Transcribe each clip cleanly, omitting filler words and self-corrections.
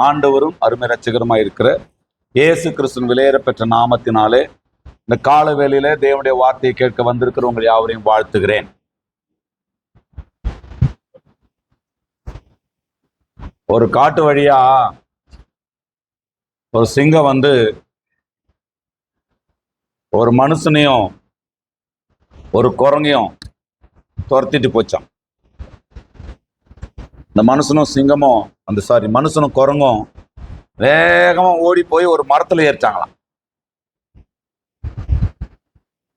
ஆண்டவரும் அருமை ரட்சகருமாய் இருக்கிற இயேசு கிறிஸ்துவின் விலையேற பெற்ற நாமத்தினாலே இந்த கால வேளையில தேவனுடைய வார்த்தையை கேட்க வந்திருக்கிற உங்கள் யாவரையும் வாழ்த்துகிறேன். ஒரு காட்டு வழியா ஒரு சிங்கம் ஒரு மனுஷனையும் ஒரு குரங்கையும் துரத்திட்டு போச்சான். இந்த மனுஷனும் குரங்கும் வேகமா ஓடி போய் ஒரு மரத்துல ஏறிச்சாங்களாம்.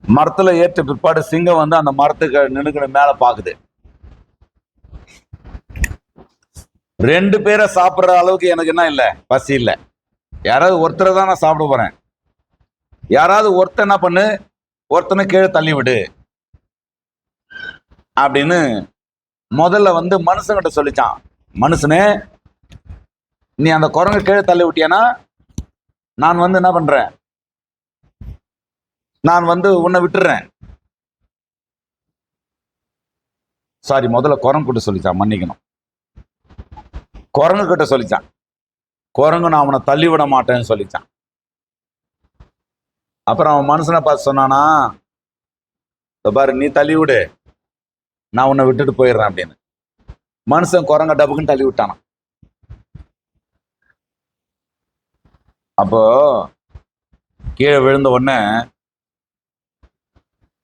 மரத்துல ஏற்ற பிற்பாடு சிங்கம் அந்த மரத்துக்கு நின்னுக்கிற மேல பாக்குது. ரெண்டு பேரை சாப்பிடுற அளவுக்கு எனக்கு என்ன இல்லை, பசி இல்லை. யாராவது ஒருத்தரை தான் நான் சாப்பிட போறேன். யாராவது ஒருத்தர் என்ன பண்ணு, ஒருத்தனை கீழே தள்ளி விடு அப்படின்னு முதல்ல மனுஷங்கிட்ட சொல்லிச்சான். மனுஷனே, நீ அந்த குரங்கு கீழே தள்ளி விட்டியானா நான் என்ன பண்றேன், நான் உன்னை விட்டுறேன். சாரி, முதல்ல குரங்கு கிட்ட சொல்லிச்சான், மன்னிக்கணும். குரங்கு கிட்ட சொல்லிச்சான். குரங்கு நான் அவனை தள்ளி விட மாட்டேன்னு சொல்லிச்சான். அப்புறம் அவன் மனுஷனை பார்த்து சொன்னானா, பாரு நீ தள்ளி விடு, நான் உன்னை விட்டுட்டு போயிடுறேன் அப்படின்னு. மனுஷன் குரங்க டப்புக்குன்னு தள்ளி விட்டானான். அப்போ கீழே விழுந்த உடனே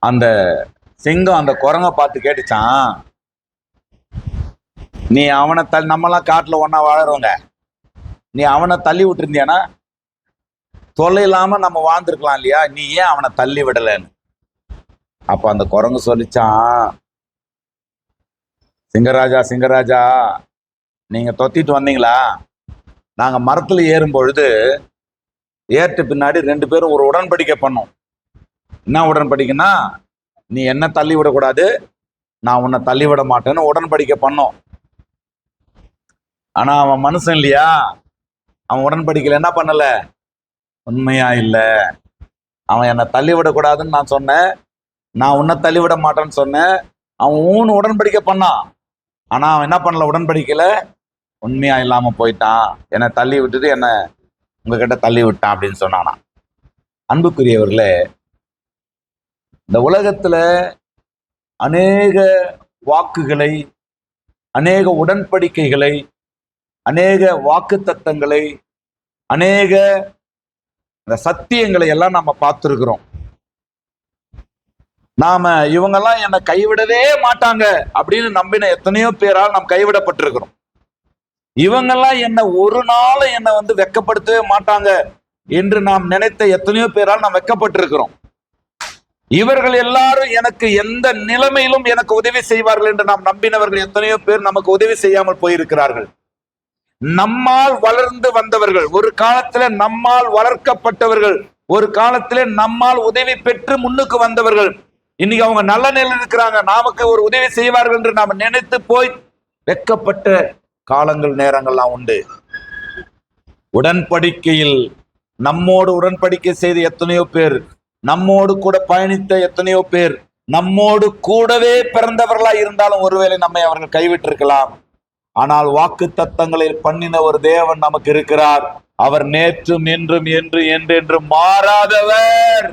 அந்த சிங்கம் அந்த குரங்க பார்த்து கேட்டுச்சான், நீ அவனை நம்மலாம் காட்டுல ஒன்னா வாழறவங்க, நீ அவனை தள்ளி விட்டுருந்தியானா தொல்லை இல்லாம நம்ம வாழ்ந்துருக்கலாம் இல்லையா, நீ ஏன் அவனை தள்ளி விடலன்னு. அப்ப அந்த குரங்கு சொல்லிச்சான், சிங்கராஜா நீங்க தொத்திட்டு வந்தீங்களா, நாங்க மரத்துல ஏறும் பொழுது ஏற்ற பின்னாடி ரெண்டு பேரும் ஒரு உடன்படிக்கை பண்ணோம். என்ன உடன்படிக்கைன்னா, நீ என்ன தள்ளி விடக்கூடாது, நான் உன்னை தள்ளி விட மாட்டேன்னு உடன்படிக்கை பண்ணோம். ஆனா அவன் மனுஷன் இல்லையா, அவன் உடன்படிக்கையில என்ன பண்ணல, உண்மையா இல்ல. அவன் என்னை தள்ளி விடக்கூடாதுன்னு நான் சொன்னேன், நான் உன்னை தள்ளி விட மாட்டேன்னு சொன்னேன். அவன் ஊன்னு உடன்படிக்கை பண்ணான். ஆனா அவன் என்ன பண்ணல, உடன்படிக்கையில உண்மையா இல்லாம போயிட்டான். என்னை தள்ளி விட்டுட்டு என்ன உங்ககிட்ட தள்ளி விட்டான் அப்படின்னு சொன்னானா. அன்புக்குரியவர்களே, இந்த உலகத்துல அநேக வாக்குகளை, அநேக உடன்படிக்கைகளை, அநேக வாக்கு தத்தங்களை, அநேக சத்தியங்களை எல்லாம் நாம பார்த்திருக்கிறோம். நாம இவங்கெல்லாம் என்னை கைவிடவே மாட்டாங்க அப்படின்னு நம்பின எத்தனையோ பேரால் நாம் கைவிடப்பட்டிருக்கிறோம். இவங்கெல்லாம் என்னை ஒரு நாள் என்னை வெட்கப்படுத்தவே மாட்டாங்க என்று நாம் நினைத்த எத்தனையோ பேரால் நாம் வெட்கப்பட்டிருக்கிறோம். இவர்கள் எல்லாரும் எனக்கு எந்த நிலைமையிலும் எனக்கு உதவி செய்வார்கள் என்று நாம் நம்பினவர்கள் எத்தனையோ பேர் நமக்கு உதவி செய்யாமல் போயிருக்கிறார்கள். நம்மால் வளர்ந்து வந்தவர்கள், ஒரு காலத்துல நம்மால் வளர்க்கப்பட்டவர்கள், ஒரு காலத்துல நம்மால் உதவி பெற்று முன்னுக்கு வந்தவர்கள், இன்னைக்கு அவங்க நல்ல நிலையில் இருக்கிறாங்க, நமக்கு ஒரு உதவி செய்வார்கள் என்று நாம் நினைத்து போய் வெட்கப்பட்ட காலங்கள் நேரங்கள்லாம் உண்டு. உடன்படிக்கையில் நம்மோடு உடன்படிக்கை செய்த எத்தனையோ பேர், நம்மோடு கூட பயணித்த எத்தனையோ பேர், நம்மோடு கூடவே பிறந்தவர்களா இருந்தாலும் ஒருவேளை நம்மை அவர்கள் கைவிட்டிருக்கலாம். ஆனால் வாக்கு தத்தங்களில் பண்ணின ஒரு தேவன் நமக்கு இருக்கிறார். அவர் நேற்றும் இன்றும் என்றென்றும் மாறாதவர்.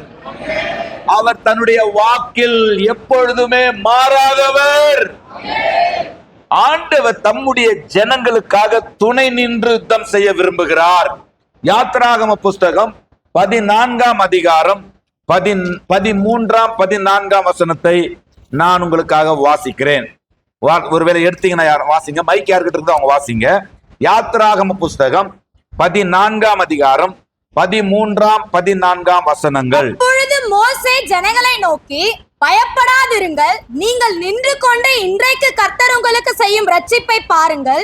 அவர் தன்னுடைய வாக்கில் எப்பொழுதுமே மாறாதவர். ஆண்டவர் தம்முடைய ஜனங்களுக்காக துணை நின்று யுத்தம் செய்ய விரும்புகிறார். யாத்திராகம புஸ்தகம் 14ஆம் அதிகாரம் 13ஆம் 14ஆம் வசனத்தை நான் உங்களுக்காக வாசிக்கிறேன். ஒருவேளை எடுத்தீங்கன்னா வாசிங்க, மைக் யார்கிட்ட இருக்குதோ அவங்க வாசிங்க. யாத்திராகம புஸ்தகம் 14ஆம் அதிகாரம் 13ஆம் 14ஆம் வசனங்கள். அப்பொழுது மோசே ஜனங்களை நோக்கி, பயப்படாதிருங்கள், நீங்கள் நின்று கொண்டு இன்றைக்கு கர்த்தர் உங்களுக்கு செய்யும் ரட்சிப்பை பாருங்கள்.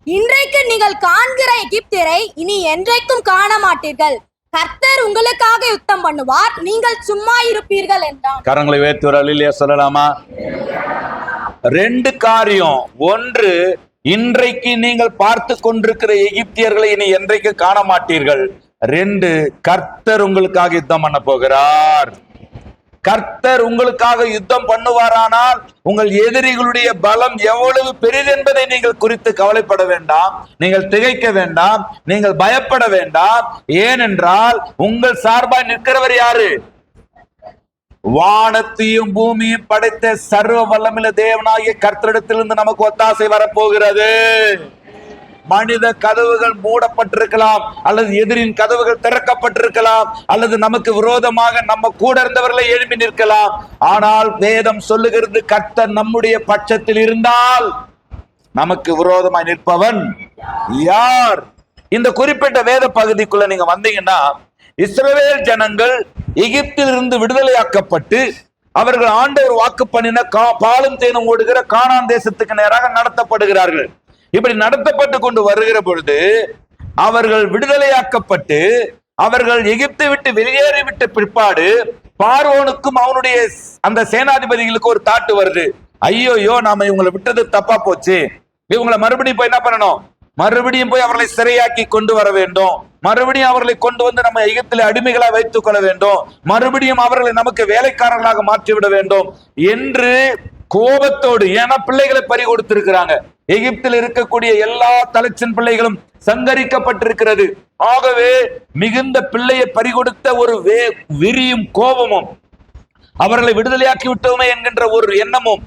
இன்றைக்கு நீங்கள் காண்கிற எகிப்தியரை இனி என்றைக்கும் காண மாட்டீர்கள். கர்த்தர் உங்களுக்காக யுத்தம் பண்ணுவார், நீங்கள் சும்மா இருப்பீர்கள் என்றான். கரங்களை உயர்த்தி ஒரு அல்லேலூயா சொல்லலாமா? ரெண்டு காரியம். ஒன்று, இன்றைக்கு நீங்கள் பார்த்து கொண்டிருக்கிற எகிப்தியர்களை இனி என்றைக்கு காண மாட்டீர்கள். ரெண்டு, கர்த்தர் உங்களுக்காக யுத்தம் பண்ண போகிறார். கர்த்தர் உங்களுக்காக யுத்தம் பண்ணுவாரானால் உங்கள் எதிரிகளுடைய பலம் எவ்வளவு பெரிது என்பதை நீங்கள் குறித்து கவலைப்பட வேண்டாம், நீங்கள் திகைக்க வேண்டாம், நீங்கள் பயப்பட வேண்டாம். ஏனென்றால் உங்கள் சார்பாய் நிற்கிறவர் யாரு? வானத்தையும் பூமியும் படைத்த சர்வ வல்லமையுள்ள தேவனாகிய கர்த்தரிடத்திலிருந்து நமக்கு ஒத்தாசை வரப்போகிறது. மனித கதவுகள் மூடப்பட்டிருக்கலாம், அல்லது எதிரின் கதவுகள் திறக்கப்பட்டிருக்கலாம், அல்லது நமக்கு விரோதமாக நம்ம கூட இருந்தவர்களை எழுப்பி நிற்கலாம். ஆனால் வேதம் சொல்லுகிறது, கர்த்தர் நம்முடைய பட்சத்தில் இருந்தால் நமக்கு விரோதமாய் நிற்பவன் யார்? இந்த குறிப்பிட்ட வேத பகுதிக்குள்ள நீங்க வந்தீங்கன்னா, இஸ்ரவேல் ஜனங்கள் எகிப்தில் இருந்து விடுதலையாக்கப்பட்டு அவர்கள் ஆண்டவர் வாக்கு பண்ணின பாலும் தேனும் ஓடுகிற கானான் தேசத்துக்கு நேராக நடத்தப்படுகிறார்கள். இப்படி நடத்தப்பட்டு கொண்டு வருகிற பொழுது அவர்கள் விடுதலையாக்கப்பட்டு அவர்கள் எகிப்தை விட்டு வெளியேறிவிட்ட பிற்பாடு பார்வோனுக்கும் அவனுடைய அந்த சேனாதிபதிகளுக்கு ஒரு தாட்டு வருது. ஐயோயோ, நாம இவங்களை விட்டது தப்பா போச்சு, இவங்களை மறுபடியும் போய் என்ன பண்ணணும்? மறுபடியும் போய் அவர்களை சிறையாக்கி கொண்டு வர வேண்டும், மறுபடியும் அவர்களை கொண்டு வந்து நம்ம எகிப்தில் அடிமைகளா வைத்துக் கொள்ள வேண்டும், மறுபடியும் அவர்களை நமக்கு வேலைக்காரர்களாக மாற்றிவிட வேண்டும் என்று கோபத்தோடு, ஏன்னா பிள்ளைகளை பறி கொடுத்திருக்கிறாங்க. எகிப்தில் இருக்கக்கூடிய எல்லா தலைச்சன் பிள்ளைகளும் சங்கரிக்கப்பட்டிருக்கிறது. ஆகவே மிகுந்த பிள்ளையை பறிகொடுத்த ஒரு விரியும் கோபமும் அவர்களை விடுதலையாக்கி விட்டோமே என்கின்ற ஒரு எண்ணமும்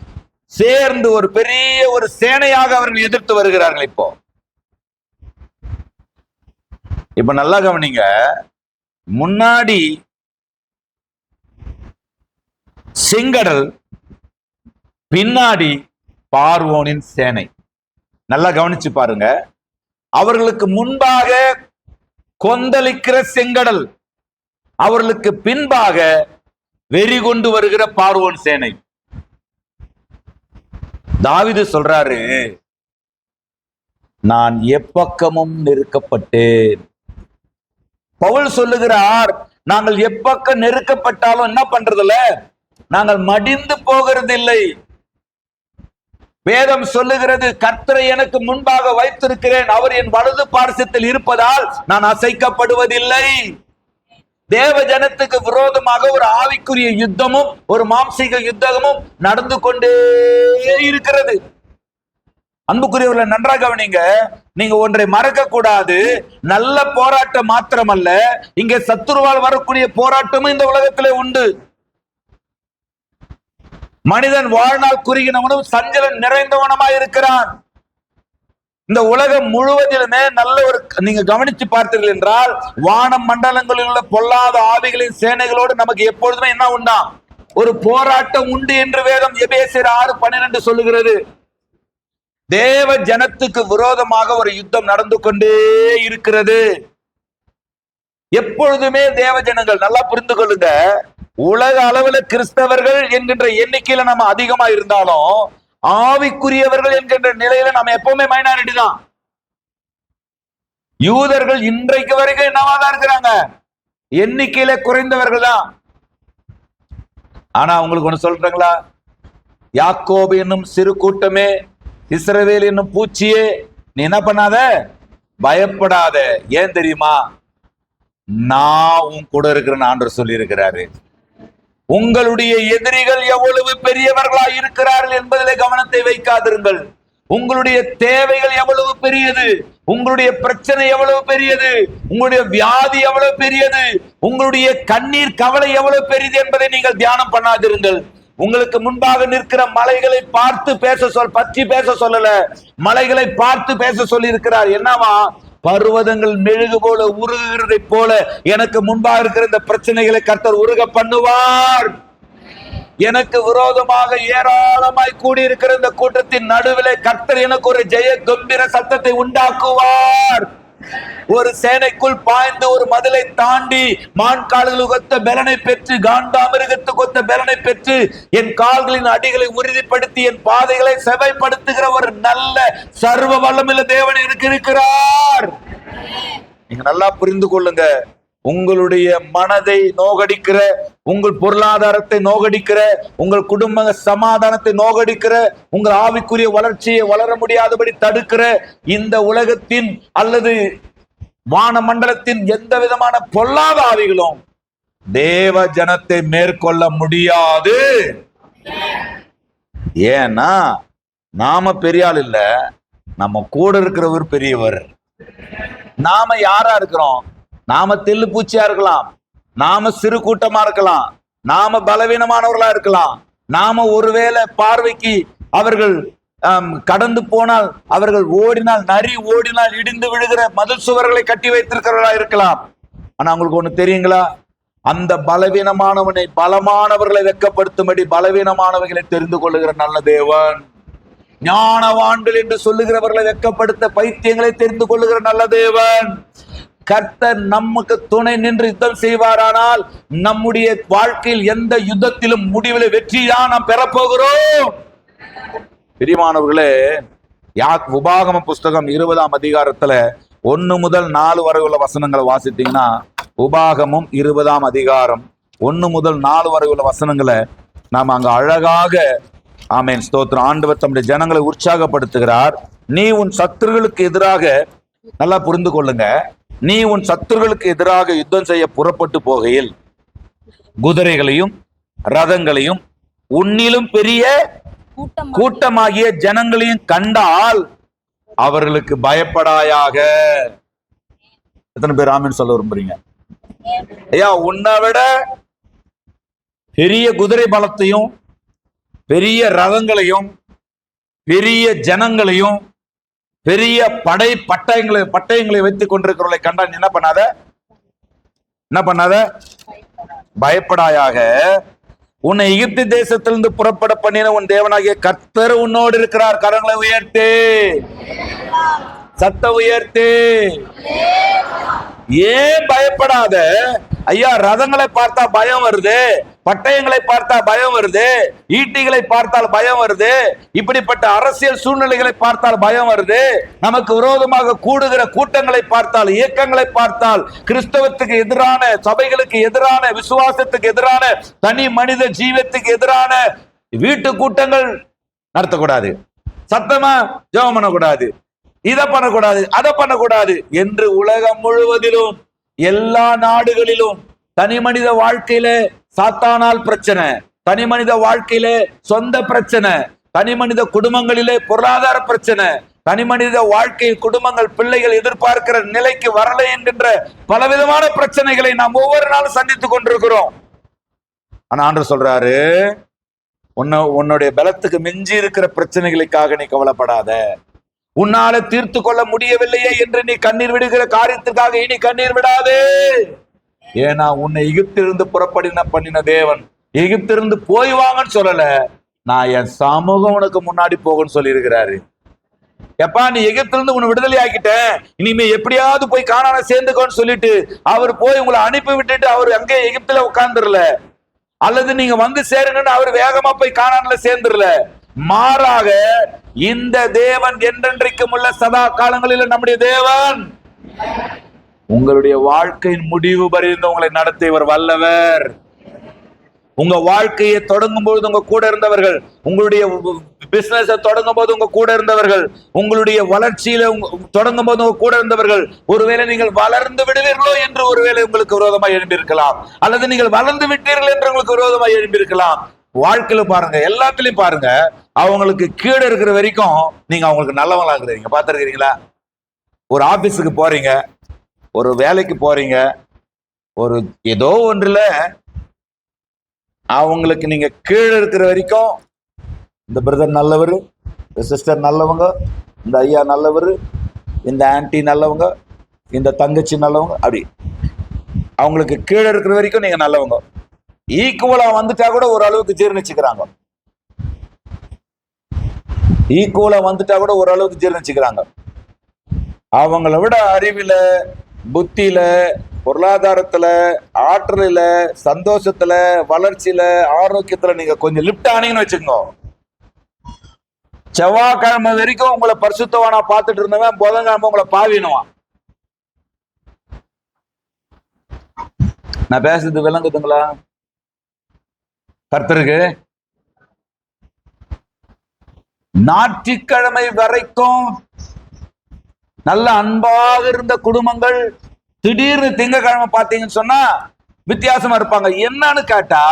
சேர்ந்து ஒரு பெரிய ஒரு சேனையாக அவர்கள் எதிர்த்து வருகிறார்கள். இப்ப நல்லா கவனிங்க, முன்னாடி செங்கடல், பின்னாடி பார்வோனின் சேனை. நல்லா கவனிச்சு பாருங்க. அவர்களுக்கு முன்பாக கொந்தளிக்கிற செங்கடல், அவர்களுக்கு பின்பாக வெறி கொண்டு வருகிற பார்வோன் சேனை. தாவீது சொல்றாரு, நான் எப்பக்கமும் நெருக்கப்பட்டேன். பவுல் சொல்லுகிறார், நாங்கள் எப்பக்கம் நெருக்கப்பட்டாலும் என்ன பண்றதில்ல, நாங்கள் மடிந்து போகிறது இல்லை. வேதம் சொல்லுகிறது, கர்த்தரை எனக்கு முன்பாக வைத்திருக்கிறேன், அவர் என் வலது பார்சத்தில் இருப்பதால் நான் அசைக்கப்படுவதில்லை. தேவ ஜனத்துக்கு விரோதமாக ஒரு ஆவிக்குரிய யுத்தமும் ஒரு மாம்சீக யுத்தமும் நடந்து கொண்டே இருக்கிறது. அன்புக்குரியவர்களை நன்றாக கவனிங்க. நீங்க ஒன்றை மறக்க கூடாது, நல்ல போராட்டம் மாத்திரமல்ல, இங்கே சத்துருவால் வரக்கூடிய போராட்டமும் இந்த உலகத்திலே உண்டு. மனிதன் வாழ்நாள் குறுகினவனும் சஞ்சலம் நிறைந்தவனமாய் இருக்கிறான். இந்த உலகம் முழுவதிலுமே நல்ல ஒரு, நீங்க கவனிச்சு பார்த்தீர்கள் என்றால், வானம் மண்டலங்களில் உள்ள பொல்லாத ஆவிகளின் சேனைகளோடு நமக்கு எப்பொழுதுமே என்ன உண்டா? ஒரு போராட்டம் உண்டு என்று வேதம் எபேசியர் 6:12 சொல்லுகிறது. தேவ ஜனத்துக்கு விரோதமாக ஒரு யுத்தம் நடந்து கொண்டே இருக்கிறது. எப்பொழுதுமே தேவ ஜனங்கள், நல்லா புரிந்து கொள்ளுங்க, உலக அளவுல கிறிஸ்தவர்கள் என்கின்ற எண்ணிக்கையில நம்ம அதிகமா இருந்தாலும் ஆவிக்குரியவர்கள் என்கின்ற நிலையில நம்ம எப்பவுமே மைனாரிட்டி தான். யூதர்கள் இன்றைக்கு வரைக்கும் என்னவாதான் இருக்கிறாங்க? எண்ணிக்கையில குறைந்தவர்கள் தான். ஆனா உங்களுக்கு ஒண்ணு சொல்றாங்களா? யாக்கோபு என்னும் சிறு கூட்டமே, இஸ்ரவேல் என்னும் பூச்சியே, நீ என்ன பண்ணாத, பயப்படாத. ஏன் தெரியுமா? நான் உன் கூட இருக்கிறேன்னு ஆண்டவர் சொல்லி இருக்கிறாரு. உங்களுடைய எதிரிகள் எவ்வளவு பெரியவர்களா இருக்கிறார்கள் என்பதிலே கவனத்தை வைக்காதிருங்கள். உங்களுடைய தேவைகள் எவ்வளவு பெரியது, உங்களுடைய பிரச்சனை எவ்வளவு பெரியது, உங்களுடைய வியாதி எவ்வளவு பெரியது, உங்களுடைய கண்ணீர் கவலை எவ்வளவு பெரியது என்பதை நீங்கள் தியானம் பண்ணாதிருங்கள். உங்களுக்கு முன்பாக நிற்கிற மலைகளை பார்த்து பற்றி பேச சொல்லல, மலைகளை பார்த்து பேச சொல்லி இருக்கிறார். என்னவா? பர்வதங்கள் மெழுகு போல உருகுகிறதை போல எனக்கு முன்பாக இருக்கிற இந்த பிரச்சனைகளை கர்த்தர் உருக பண்ணுவார். எனக்கு விரோதமாக ஏராளமாய் கூடியிருக்கிற இந்த கூட்டத்தின் நடுவிலே கர்த்தர் எனக்கு ஒரு ஜெய கம்பீர சத்தத்தை உண்டாக்குவார். ஒரு சேனைக்குள் பாய்ந்து ஒரு மதிலை தாண்டி மான் கால்களுக்கு ஒத்த பலனை பெற்று, காண்டாமிருகத்துக்கு ஒத்த பலனை பெற்று, என் கால்களின் அடிகளை உறுதிப்படுத்தி என் பாதைகளை செவைப்படுத்துகிற ஒரு நல்ல சர்வ வல்லமையுள்ள தேவன் எனக்கு இருக்கிறார். நீங்க நல்லா புரிந்து கொள்ளுங்க. உங்களுடைய மனதை நோகடிக்கிற, உங்கள் பொருளாதாரத்தை நோகடிக்கிற, உங்கள் குடும்ப சமாதானத்தை நோகடிக்கிற, உங்கள் ஆவிக்குரிய வளர்ச்சியை வளர முடியாதபடி தடுக்கிற இந்த உலகத்தின் அல்லது வான மண்டலத்தின் எந்த விதமான பொல்லாத ஆவிகளும் தேவ ஜனத்தை மேற்கொள்ள முடியாது. ஏன்னா நாம பெரிய ஆள் இல்ல, நம்ம கூட இருக்கிறவர் பெரியவர். நாம யாரா இருக்கிறோம்? நாம தெல்லு பூச்சியா இருக்கலாம், நாம சிறு கூட்டமா இருக்கலாம், நாம பலவீனமானவர்களா இருக்கலாம், நாம ஒருவேளை பார்வைக்கு அவர்கள் கடந்து போனால், அவர்கள் ஓடினால், நரி ஓடினால் இடிந்து விழுகிற மதில் சுவர்களை கட்டி வைத்திருக்கிறவர்களா இருக்கலாம். ஆனா உங்களுக்கு ஒண்ணு தெரியுங்களா? அந்த பலவீனமானவனை பலமானவர்களை வெட்கப்படுத்தும்படி பலவீனமானவர்களை தெரிந்து கொள்ளுகிற நல்ல தேவன். ஞானவான்கள் என்று சொல்லுகிறவர்களை வெட்கப்படுத்த பைத்தியங்களை தெரிந்து கொள்ளுகிற நல்ல தேவன். கர்த்தர் நமக்கு துணை நின்று யுத்தம் செய்வாரானால் நம்முடைய வாழ்க்கையில் எந்த யுத்தத்திலும் முடிவில் வெற்றிதான் நாம் பெறப்போகிறோம். பிரியமானவர்களே, உபாகம புஸ்தகம் 20ஆம் அதிகாரத்துல 1 முதல் 4 வரை உள்ள வசனங்களை வாசித்தீங்கன்னா, உபாகமும் 20ஆம் அதிகாரம் 1 முதல் 4 வரை உள்ள வசனங்களை நாம் அங்க அழகாக, ஆமென் ஸ்தோத்திரம், ஆண்டவர் தம்முடைய ஜனங்களை உற்சாகப்படுத்துகிறார். நீ உன் சத்துருகளுக்கு எதிராக, நல்லா புரிந்து கொள்ளுங்க, நீ உன் சத்துருகளுக்கு எதிராக யுத்தம் செய்ய புறப்பட்டு போகையில் குதிரைகளையும் ரதங்களையும் உன்னிலும் பெரிய கூட்டமாகிய ஜனங்களையும் கண்டால் அவர்களுக்கு பயப்படாயாக. எத்தனை பேர் ஆமென் சொல்ல விரும்புறீங்க? ஐயா, உன்னை விட பெரிய குதிரை பலத்தையும் பெரிய ரதங்களையும் பெரிய ஜனங்களையும் பெரிய பட்டயங்களை வைத்துக் கொண்டிருக்கிறவர்களை கண்டா என்ன பண்ணாத? பயப்படாயாக. உன்னை எகிப்து தேசத்திலிருந்து புறப்பட பண்ணின உன் தேவனாகிய கர்த்தர் உன்னோடு இருக்கிறார். கரங்களை உயர்த்து, சத்த உயர்த்து. ஏன் பயப்படாத? ஐயா, ரதங்களை பார்த்தா பயம் வருது, பட்டயங்களை பார்த்தா பயம் வருது, ஈட்டிகளை பார்த்தால் பயம் வருது, இப்படிப்பட்ட அரசியல் சூழ்நிலைகளை பார்த்தால் பயம் வருது, நமக்கு விரோதமாக கூடுகிற கூட்டங்களை பார்த்தால், இயக்கங்களை பார்த்தால், கிறிஸ்தவத்துக்கு எதிரான, சபைகளுக்கு எதிரான, விசுவாசத்துக்கு எதிரான, தனி மனித ஜீவத்துக்கு எதிரான வீட்டு கூட்டங்கள் நடத்தக்கூடாது, சத்தமா ஜெபம் பண்ணக்கூடாது, இதை பண்ணக்கூடாது, அதை பண்ணக்கூடாது என்று உலகம் முழுவதிலும் எல்லா நாடுகளிலும் தனி மனித வாழ்க்கையில சாத்தானால் பிரச்சனை, தனி மனித வாழ்க்கையிலே சொந்த பிரச்சனை, தனி மனித குடும்பங்களிலே பொருளாதார பிரச்சனை, தனி மனித வாழ்க்கை குடும்பங்கள் பிள்ளைகள் எதிர்பார்க்கிற நிலைக்கு வரலை என்கின்ற பலவிதமான பிரச்சனைகளை நாம் ஒவ்வொரு நாளும் சந்தித்துக் கொண்டிருக்கிறோம். ஆனா ஆண்டவர் சொல்றாரு, உன்னுடைய பலத்துக்கு மிஞ்சி இருக்கிற பிரச்சனைகளுக்காக நீ கவலைப்படாத. உன்னால தீர்த்து கொள்ள முடியவில்லையே என்று நீ கண்ணீர் விடுகிற காரியத்திற்காக இனி கண்ணீர் விடாதே. ஏன்னா உன்னை எகிப்திலிருந்து பண்ணின தேவன் எகிப்திலிருந்து போய் வாங்கன்னு சொல்லல, நான் என் சமூகம் உனக்கு முன்னாடி போகணும்னு சொல்லி இருக்கிறாரு. எப்பா, நீ எகிப்திலிருந்து உன்னை விடுதலை ஆக்கிட்டேன், இனிமே எப்படியாவது போய் கானான சேர்ந்துக்கோன்னு சொல்லிட்டு அவர் போய் உங்களை அனுப்பி விட்டுட்டு அவர் அங்கே எகிப்துல உட்கார்ந்துடல, அல்லது நீங்க வந்து சேருங்கன்னு அவர் வேகமா போய் கானான்ல சேர்ந்துடல. மாறாக இந்த தேவன் என்றென்றைக்கும் உள்ள சதா காலங்களில் நம்முடைய தேவன் உங்களுடைய வாழ்க்கையின் முடிவு பரிந்து உங்களை நடத்தியவர் வல்லவர். உங்க வாழ்க்கையை தொடங்கும் பொழுது உங்க கூட இருந்தவர்கள், உங்களுடைய பிசினஸ் தொடங்கும் போது உங்க கூட இருந்தவர்கள், உங்களுடைய வளர்ச்சியில தொடங்கும் போது உங்க கூட இருந்தவர்கள், ஒருவேளை நீங்கள் வளர்ந்து விடுவீர்களோ என்று ஒருவேளை உங்களுக்கு விரோதமாக எழும்பியிருக்கலாம், அல்லது நீங்கள் வளர்ந்து விட்டீர்கள் என்று உங்களுக்கு விரோதமாக எழும்பியிருக்கலாம். வாழ்க்கையில பாருங்க, எல்லாத்துலயும் பாருங்க, அவங்களுக்கு கீழே இருக்கிற வரைக்கும் நீங்க அவங்களுக்கு நல்லவங்களா இருக்கிறீங்க. பார்த்திருக்கிறீங்களா? ஒரு ஆபீஸுக்கு போறீங்க, ஒரு வேலைக்கு போறீங்க, ஒரு ஏதோ ஒன்றுல அவங்களுக்கு நீங்க கீழே இருக்கிற வரைக்கும் இந்த பிரதர் நல்லவர், இந்த சிஸ்டர் நல்லவங்க, இந்த ஐயா நல்லவர், இந்த ஆன்டி நல்லவங்க, இந்த தங்கச்சி நல்லவங்க, அப்படி அவங்களுக்கு கீழே இருக்கிற வரைக்கும் நீங்க நல்லவங்க. ஈக்குவலா வந்துட்டா கூட ஓரளவுக்கு ஜீர்ணிச்சுக்கிறாங்க, ஈக்குவலா வந்துட்டா கூட ஓரளவுக்கு ஜீர்ணிச்சுக்கிறாங்க. அவங்கள விட அறிவில, புத்தியில, பொருளாதாரத்துல, ஆற்றலில, சந்தோஷத்துல, வளர்ச்சியில, ஆரோக்கியத்துல நீங்க கொஞ்சம் லிப்ட் ஆனீங்கன்னு வச்சுக்கோங்க, செவ்வாய்க்கிழமை வரைக்கும் உங்களை பரிசுத்தவானா பார்த்துட்டு இருந்தவன் புதன்கிழமை உங்களை பாவினுவான். நான் பேசுறது விளங்குதுங்களா? கர்த்தருக்கு ஞாயிற்றுக்கிழமை வரைக்கும் நல்ல அன்பாக இருந்த குடும்பங்கள் திடீர்னு திங்கக்கிழமை பார்த்தீங்கன்னு சொன்னா வித்தியாசமா இருப்பாங்க. என்னன்னு கேட்டா,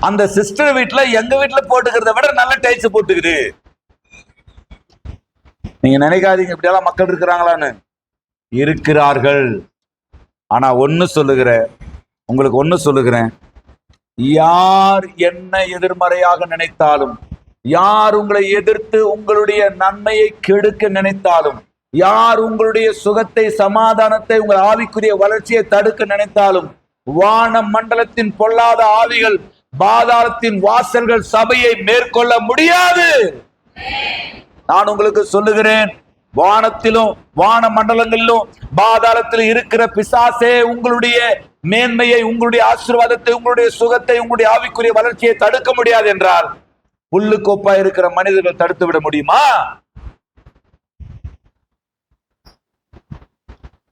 அந்த சிஸ்டர் வீட்டுல எங்க வீட்டுல போட்டுக்கிறத விட நல்ல டைல்ஸ் போட்டுக்குது. நீங்க நினைக்காதீங்க இப்படியெல்லாம் மக்கள் இருக்கிறாங்களான்னு. இருக்கிறார்கள். ஆனா உங்களுக்கு ஒண்ணு சொல்லுகிறேன், யார் என்ன எதிர்மறையாக நினைத்தாலும், யார் உங்களை எதிர்த்து உங்களுடைய நன்மையை கெடுக்க நினைத்தாலும், யார் உங்களுடைய சுகத்தை, சமாதானத்தை, உங்கள் ஆவிக்குரிய வளர்ச்சியை தடுக்க நினைத்தாலும், வான மண்டலத்தின் பொல்லாத ஆவிகள், பாதாளத்தின் வாசல்கள் சபையை மேற்கொள்ள முடியாது. நான் உங்களுக்கு சொல்லுகிறேன், வானத்திலும் வான மண்டலங்களிலும் பாதாளத்தில் இருக்கிற பிசாசே உங்களுடைய மேன்மையை, உங்களுடைய ஆசீர்வாதத்தை, உங்களுடைய சுகத்தை, உங்களுடைய ஆவிக்குரிய வளர்ச்சியை தடுக்க முடியாது என்றால், புல்லு கோப்பா இருக்கிற மனிதர்கள் தடுத்து விட முடியுமா?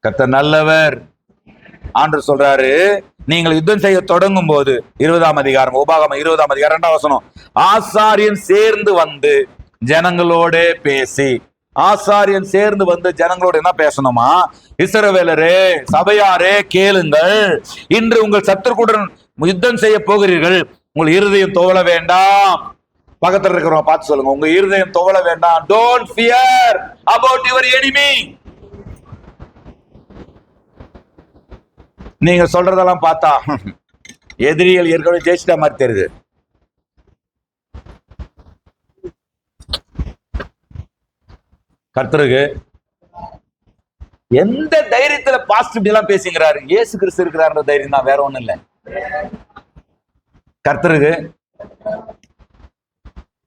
கர்த்தர் நல்லவர். ஆண்டவர் சொல்றாரு, நீங்கள் யுத்தம் செய்ய தொடங்கும் போது 20ஆம் அதிகாரம், உபாகமம் 20ஆம் அதிகாரம் 2ஆம் வசனம், ஆசாரியன் சேர்ந்து வந்து ஜனங்களோட பேசி, ஆசாரியன் சேர்ந்து வந்து ஜனங்களோட என்ன பேசணுமா? இஸ்ரவேலரே, சபையாரே, கேளுங்கள், இன்று உங்கள் சத்துருக்குடன் யுத்தம் செய்ய போகிறீர்கள், உங்கள் இருதயம் துவள வேண்டாம். பக்கத்துல இருக்கிறவங்க பார்த்து சொல்லுங்க, உங்க இருதயம் துவள வேண்டாம். Don't fear about your enemy. நீங்க சொல்றதெல்லாம் பார்த்தா எதிரிகள் ஏற்கனவே ஜெயிச்சிட்ட மாதிரி தெரியுது. கர்த்தருக்கு எந்த தைரியத்துல பாசிட்டிவ் எல்லாம் பேசுகிறாரு? இயேசு கிறிஸ்து இருக்கிறார் தைரியம் தான், வேற ஒண்ணும் இல்ல. கர்த்தருக்கு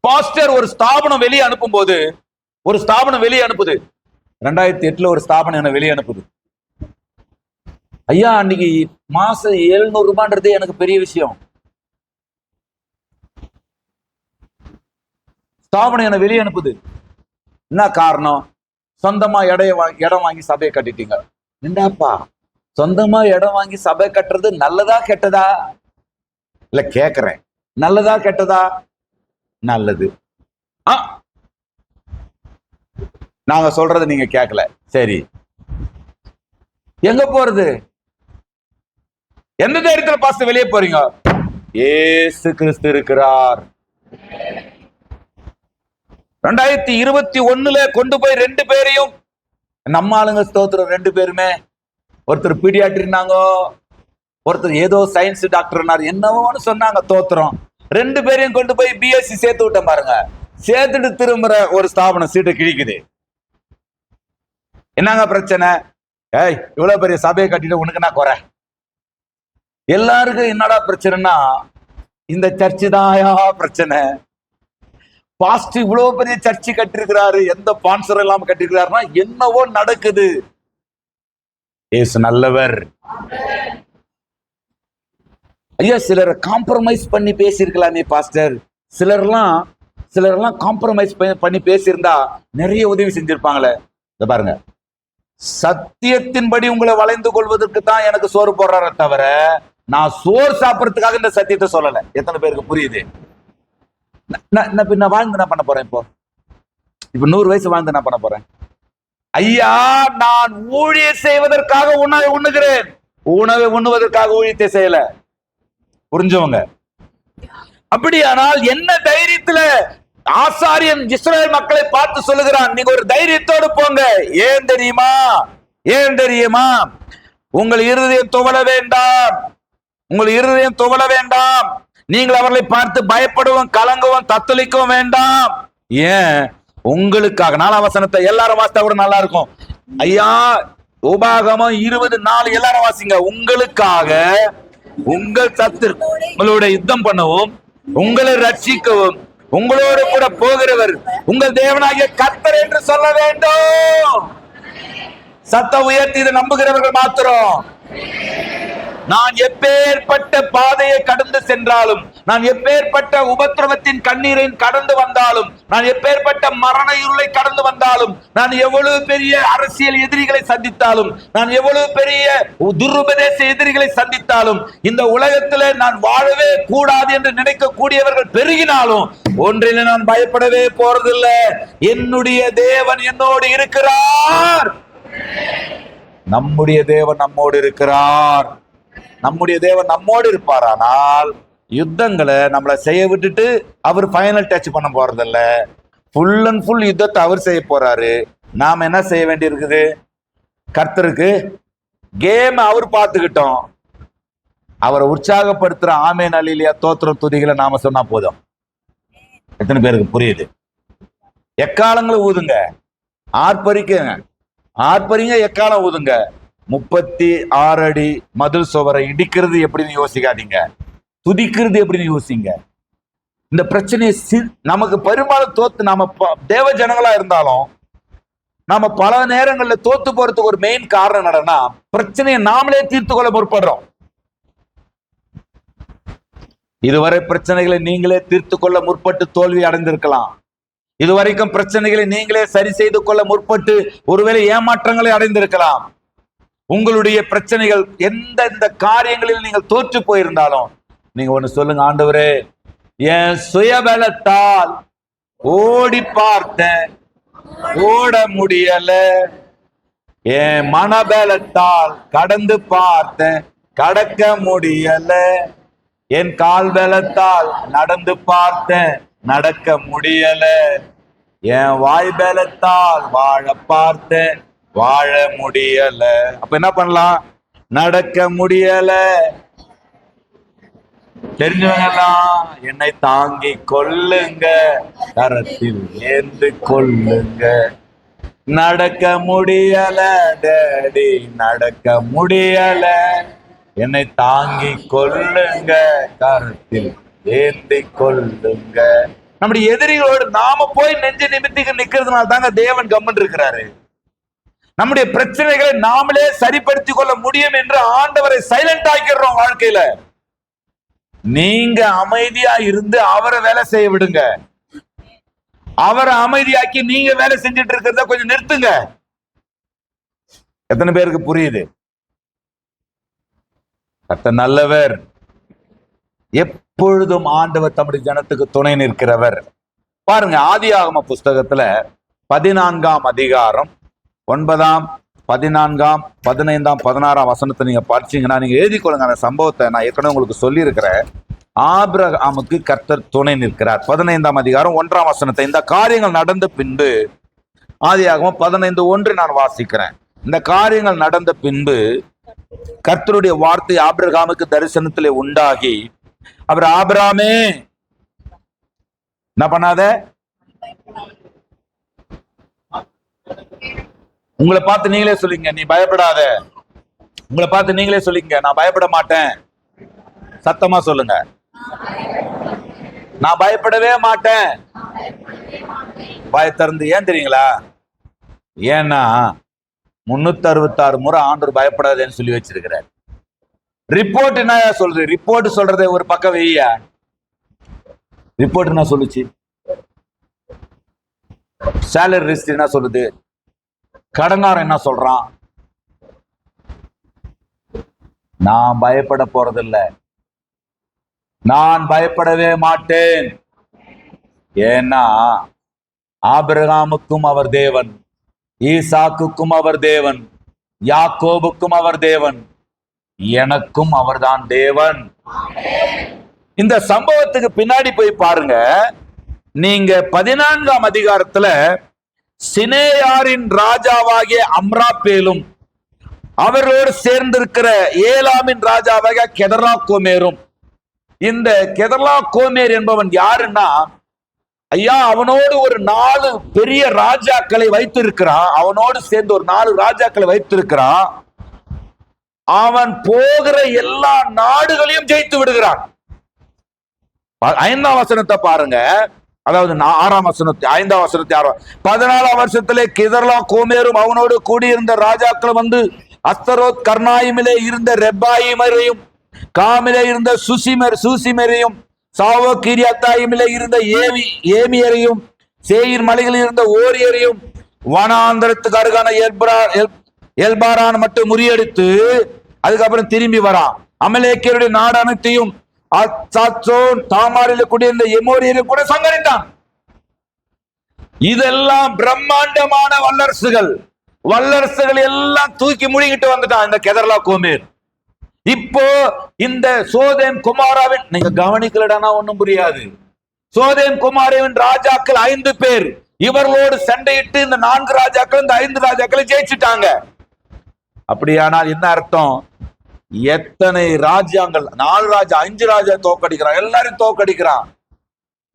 பாஸ்டர் ஒரு ஸ்தாபனம் வெளியே அனுப்பும் போது, ஒரு ஸ்தாபனம் வெளியே அனுப்புது, 2008 ஒரு ஸ்தாபனம் என்ன வெளியே அனுப்புது. ஐயா, அன்னைக்கு மாசம் 700 ரூபான்றதே எனக்கு பெரிய விஷயம். ஸ்தாபனம் என்ன வெளியே அனுப்புது. என்ன காரணம்? சொந்தமா இடம் வாங்கி சபையை கட்டிட்டீங்க. என்னப்பா, சொந்தமா இடம் வாங்கி சபை கட்டுறது நல்லதா கெட்டதா? இல்ல கேக்குறேன், நல்லதா கெட்டதா? நல்லது. நாங்க சொல்றது நீங்க கேட்கல, சரி. எங்க போறது? எந்த தைரியத்துல பாஸ்டர் வெளியே போறீங்க? இயேசு கிறிஸ்து இருக்கிறார். 2021 கொண்டு போய் 2 பேரையும், நம்ம ஆளுங்க ஸ்தோத்திரம், 2 பேருமே, ஒருத்தர் பீடியாட்ரினாங்க, ஒருத்தர் ஏதோ சயின்ஸ் டாக்டர், என்னவோன்னு சொன்னாங்க, தோத்திரம். 2 பேரையும் கொண்டு போய் பிஎஸ்சி சேர்த்து விட்டேன் பாருங்க. சேர்த்துட்டு திரும்புற ஒரு ஸ்தாபனம் சீட்டை கிழிக்குது. என்னங்க பிரச்சனை? ஏய், இவ்வளவு பெரிய சபையை கட்டிட்டு உனக்கு நான் குறை. எல்லாருக்கும் என்னடா பிரச்சனைனா, இந்த சர்ச்சு தாயா பிரச்சனை. பாஸ்ட் இவ்வளவு பெரிய சர்ச்சு கட்டிருக்கிறாரு, எந்த ஸ்பான்சர் இல்லாம கட்டிருக்கிறாருன்னா என்னவோ நடக்குது. இயேசு நல்லவர். ஐயா, சிலரை காம்ப்ரமைஸ் பண்ணி பேசியிருக்கலாமே பாஸ்டர். சிலர்லாம் காம்ப்ரமைஸ் பண்ணி பேசியிருந்தா நிறைய உதவி செஞ்சிருப்பாங்களே. இத பாருங்க, சத்தியத்தின்படி உங்களை வளைந்து கொள்வதற்கு தான் எனக்கு சோறு போடுறார தவிர, நான் சோறு சாப்பிடறதுக்காக இந்த சத்தியத்தை சொல்லல. எத்தனை பேருக்கு புரியுது? நான் வாழ்ந்து என்ன பண்ண போறேன்? இப்ப 100 வயசு வாழ்ந்து என்ன பண்ண போறேன்? ஐயா, நான் ஊழியம் செய்வதற்காக உணவை உண்ணுகிறேன், உணவை உண்ணுவதற்காக ஊழியத்தை செய்யல. புரிஞ்சவங்க? அப்படியானால் என்ன தைரியத்துல ஆசாரியன் இஸ்ரவேல் மக்களை பார்த்து சொல்லுகிறான், நீங்க ஒரு தைரியத்தோடு போங்க. ஏன் தெரியுமா? உங்கள் இருதயம் துவள வேண்டாம், உங்கள் இருதயம் துவள வேண்டாம். நீங்கள் அவர்களை பார்த்து பயப்படவும், கலங்கவும், தத்தளிக்கவும் வேண்டாம். ஏன்? உங்களுக்காக. 4ஆம் வசனத்தை எல்லாரும் வாசித்தா கூட நல்லா இருக்கும். ஐயா, உபாகமம் 20:4 எல்லாரும் வாசிங்க. உங்களுக்காக உங்கள் சத்துருக்களோட யுத்தம் பண்ணவும், உங்களை ரட்சிக்கவும் உங்களோடு கூட போகிறவர் உங்கள் தேவனாகிய கர்த்தர் என்று சொல்ல வேண்டும். சத்தம் உயர்த்தி இதை நம்புகிறவர்கள் மாத்திரம். நான் எப்பேற்பட்ட பாதையை கடந்து சென்றாலும், நான் எப்பேற்பட்ட உபத்திரவத்தின் கண்ணீரை கடந்து வந்தாலும், நான் எப்பேற்பட்ட மரண இருளை கடந்து வந்தாலும், நான் எவ்வளவு பெரிய அரசியல் எதிரிகளை சந்தித்தாலும், நான் எவ்வளவு பெரிய துருபதேச எதிரிகளை சந்தித்தாலும், இந்த உலகத்தில் நான் வாழவே கூடாது என்று நினைக்க கூடியவர்கள் பெருகினாலும் ஒன்றில் நான் பயப்படவே போறதில்லை. என்னுடைய தேவன் என்னோடு இருக்கிறார். நம்முடைய தேவன் நம்மோடு இருக்கிறார். நம்முடைய தேவன் நம்மோடு இருப்பாரானால் யுத்தங்களை நம்மளை செய்ய விட்டுட்டு அவர் ஃபைனல் டச் பண்ண போறதில்ல. ஃபுல் அண்ட் ஃபுல் யுத்தத்தை அவர் செய்ய போறாரு. நாம என்ன செய்ய வேண்டி இருக்குது? கர்த்தருக்கு கேம் அவர் பார்த்துக்கிட்டோம். அவரை உற்சாகப்படுத்துற ஆமேன் அல்லேலூயா தோத்திரம் துதிகளை நாம சொன்னா போதும். எத்தனை பேருக்கு புரியுது? எக்காலங்களை ஊதுங்க, ஆர்ப்பரிங்க, எக்காலம் ஊதுங்க. 36 அடி மதில் சுவரை இடிக்கிறது எப்படின்னு யோசிக்காதீங்க, துதிக்கிறது எப்படின்னு யோசிங்க. இந்த பிரச்சனையை நமக்கு பெரும்பாலும் தோத்து நாம தேவ ஜனங்களா இருந்தாலும் நாம பல நேரங்கள்ல தோத்து போறதுக்கு ஒரு மெயின் காரணம் என்னன்னா, பிரச்சனையை நாமளே தீர்த்து கொள்ள முற்படுறோம். இதுவரை பிரச்சனைகளை நீங்களே தீர்த்து கொள்ள முற்பட்டு தோல்வி அடைந்திருக்கலாம். இதுவரைக்கும் பிரச்சனைகளை நீங்களே சரி செய்து கொள்ள முற்பட்டு ஒருவேளை ஏமாற்றங்களை அடைந்திருக்கலாம். உங்களுடைய பிரச்சனைகள் எந்த காரியங்களில் நீங்கள் தோற்று போயிருந்தாலும் நீங்க ஒண்ணு சொல்லுங்க, ஆண்டவரே, என் சுயபலத்தால் ஓடி பார்த்தேன், ஓட முடியல. என் மனபலத்தால் கடந்து பார்த்தேன், கடக்க முடியல. என் கால் பலத்தால் நடந்து பார்த்தேன், நடக்க முடியல. என் வாய் பலத்தால் வாழ பார்த்தேன், வாழ முடியல. அப்ப என்ன பண்ணலாம்? நடக்க முடியல. தெரிஞ்சவங்கலாம் என்னை தாங்கி கொள்ளுங்க, கரத்தில் ஏந்து கொள்ளுங்க. நடக்க முடியல டேடி, நடக்க முடியல. என்னை தாங்கி கொள்ளுங்க, கரத்தில் ஏந்தி கொள்ளுங்க. நம்முடைய எதிரிகளோடு நாம போய் நெஞ்சு நிமித்திக்கு நிக்கிறதுனால தாங்க தேவன் கம்மன் இருக்கிறாரு. நம்முடைய பிரச்சனைகளை நாமளே சரிப்படுத்திக் கொள்ள முடியும் என்று ஆண்டவரை சைலண்ட் ஆக்கிடுறோம் வாழ்க்கையில. நீங்க அமைதியா இருந்து அவரை வேலை செய்ய விடுங்க. அவரை அமைதியாக்கி நீங்க வேலை செஞ்சுட்டு இருக்கிறத கொஞ்சம் நிறுத்துங்க. எத்தனை பேருக்கு புரியுது? கர்த்தர் நல்லவர். எப்பொழுதும் ஆண்டவர் தம்முடைய ஜனத்துக்கு துணை நிற்கிறவர். பாருங்க, ஆதியாகம புஸ்தகத்துல 14ஆம் அதிகாரம் 9ஆம் 14ஆம் 15ஆம் 16ஆம் வசனத்தை நீங்க படிச்சீங்கன்னா நீங்க எழுதி கொள்ளுங்க. அந்த சம்பவத்தை நான் ஏற்கனவே உங்களுக்கு சொல்லி இருக்கிறேன். ஆபிரகாமுக்கு கர்த்தர் துணை நிற்கிறார். 15ஆம் அதிகாரம் 1ஆம் வசனத்தை, இந்த காரியங்கள் நடந்த பின்பு, ஆதியாகமம் 15:1 நான் வாசிக்கிறேன். இந்த காரியங்கள் நடந்த பின்பு கர்த்தருடைய வார்த்தை ஆபிரகாமுக்கு தரிசனத்திலே உண்டாகி, அவர் ஆபிரகாமே என்ன பண்ணாத, உங்களை பார்த்து நீங்களே சொல்லிங்க, நீ பயப்படாத. உங்களை பார்த்து நீங்களே சொல்லிங்க, நான் பயப்பட மாட்டேன். சத்தமா சொல்லுங்க, நான் பயப்படவே மாட்டேன். வாய் திறந்து. ஏன் தெரியுங்களா? ஏன்னா 366 முறை ஆண்டவர் பயப்படாதேன்னு சொல்லி வச்சிருக்கிறார். ரிப்போர்ட் என்ன சொல்றது? ரிப்போர்ட் சொல்றதை ஒரு பக்கம் வெய்யா. ரிப்போர்ட் என்ன சொல்லுச்சு? சேலரி லிஸ்ட் என்ன சொல்லுது? கடனாரன் என்ன சொல்றான்? நான் பயப்பட போறதில்ல, நான் பயப்படவே மாட்டேன். ஏன்னா ஆபிரகாமுக்கும் அவர் தேவன், ஈசாக்குக்கும் அவர் தேவன், யாக்கோபுக்கும் அவர் தேவன், எனக்கும் அவர்தான் தேவன். இந்த சம்பவத்துக்கு பின்னாடி போய் பாருங்க. நீங்க 14ஆம் அதிகாரத்துல சினேயாரின் ராஜாவாகிய அம்ராப்பேலும் அவர்களோடு சேர்ந்திருக்கிற ஏலாமின் ராஜாவாகிய கெதர்லா கோமேரும். இந்த கெதர்லா கோமேர் என்பவன் யாருன்னா, ஐயா, அவனோடு ஒரு 4 பெரிய ராஜாக்களை வைத்திருக்கிறான். அவனோடு சேர்ந்து ஒரு 4 ராஜாக்களை வைத்திருக்கிறான். அவன் போகிற எல்லா நாடுகளையும் ஜெயித்து விடுகிறான். 5ஆம் வசனத்தை பாருங்க. அதாவது 6ஆம் வசனத்தை 5ஆம் வசனத்தை 14ஆம் வருஷத்திலே கெதர்லா கோமேரும் அவனோடு கூடியிருந்த ராஜாக்கள் வந்து அஸ்தரோத் கர்னாயிமிலே இருந்த ரெப்பாயிமரையும், காமிலே இருந்த சூசிமரையும், சாவோ கிரியாத்தாயிமிலே இருந்த ஏமியரையும், சேயிர் மலைகளில் இருந்த ஓரியரையும், வனாந்தரத்துக்கு அருகான எல்பாரான் மட்டும் முறியடித்து அதுக்கப்புறம் திரும்பி வரான். அமலேக்கியருடைய நாடு அனைத்தையும் தாமாரில் குடியிருந்த எமோரியரை கூட சங்கரித்தான். இதெல்லாம் பிரம்மாண்டமான வல்லரசுகள். வல்லரசுகள் எல்லாம் தூக்கி முழுங்கிட்டு வந்துட்டான் இந்த கெதர்லா கோமேர். இப்போ இந்த சோதேம் குமாராவின், நீங்க கவனிக்கலடானா ஒண்ணும் புரியாது. சோதேம் குமாராவின் ராஜாக்கள் 5 பேர் இவர்களோடு சண்டையிட்டு இந்த 4 ராஜாக்கள் இந்த 5 ராஜாக்களை ஜெயிச்சுட்டாங்க. அப்படியானால் என்ன அர்த்தம்? எத்தனை ராஜ்யங்கள், 4 ராஜா 5 ராஜா தோக்கடிக்கிறான், எல்லாரும் தோக்கடிக்கிறான்.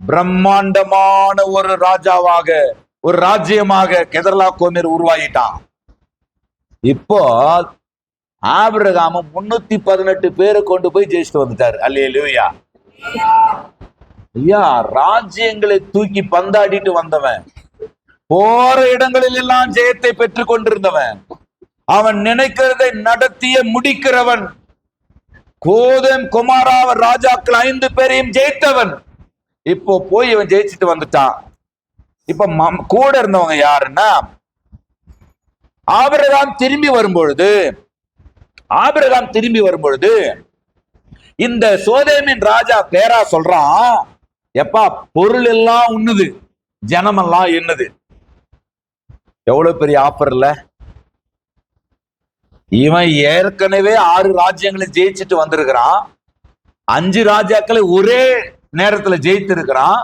பிரம்மாண்டமான ஒரு ராஜாவாக, ஒரு ராஜ்யமாக கெதர்லா கோமேர் உருவாகிட்டான். இப்போ ஆபிரகாம் 318 பேரை கொண்டு போய் ஜெயிச்சுட்டு வந்துட்டாரு. அல்லேலூயா. ஐயா, ராஜ்யங்களை தூக்கி பந்தாடிட்டு வந்தவன், போற இடங்களில் எல்லாம் ஜெயத்தை பெற்றுக் கொண்டிருந்தவன், அவன் நினைக்கிறதை நடத்திய முடிக்கிறவன், கோதம் குமாராவ ராஜாக்கள் 5 பேரையும் ஜெயித்தவன். இப்போ போய் இவன் ஜெயிச்சுட்டு வந்துட்டான். இப்ப கூட இருந்தவங்க யாருன்னா, ஆபிரகாம் திரும்பி வரும்பொழுது இந்த சோதேமின் ராஜா பேரா சொல்றான், எப்பா பொருள் எல்லாம் உண்ணுது, ஜனமெல்லாம் என்னது. எவ்வளவு பெரிய ஆஃபர் இல்ல? இவன் ஏற்கனவே 6 ராஜ்யங்களை ஜெயிச்சுட்டு வந்திருக்கிறான், 5 ராஜாக்களை ஒரே நேரத்துல ஜெயித்து இருக்கிறான்.